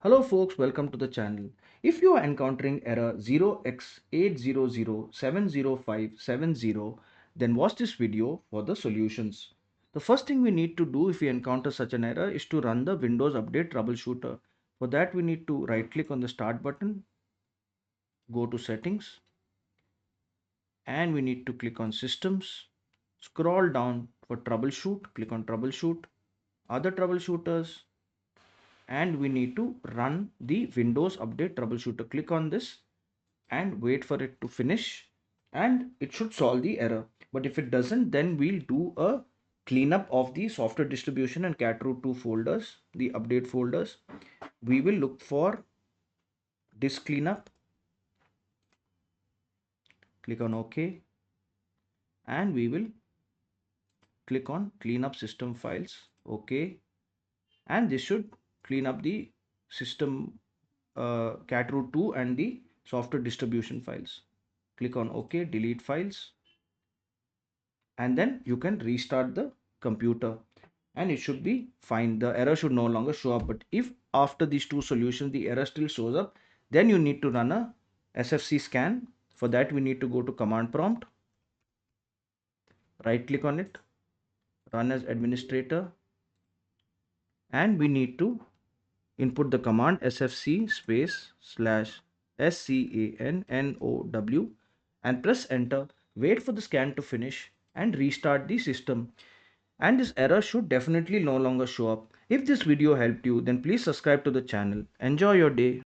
Hello folks, welcome to the channel. If you are encountering error 0x80070570, then watch this video for the solutions. The first thing we need to do if we encounter such an error is to run the Windows Update Troubleshooter. For that we need to right click on the Start button, go to Settings, and we need to click on Systems. Scroll down for Troubleshoot, click on Troubleshoot, Other Troubleshooters, and we need to run the Windows Update Troubleshooter. Click on this and wait for it to finish, and it should solve the error. But if it doesn't, then we'll do a cleanup of the software distribution and cat root 2 folders, the update folders. We will look for disk cleanup, click on OK, and we will click on cleanup system files. OK, and this should clean up the system cat root 2 and the software distribution files. Click on OK, delete files, and then you can restart the computer and it should be fine. The error should no longer show up. But if after these two solutions the error still shows up, then you need to run a SFC scan. For that we need to go to command prompt, right click on it, run as administrator, and we need to input the command sfc space slash scannow and press enter. Wait for the scan to finish and restart the system, and this error should definitely no longer show up. If this video helped you, then please subscribe to the channel. Enjoy your day.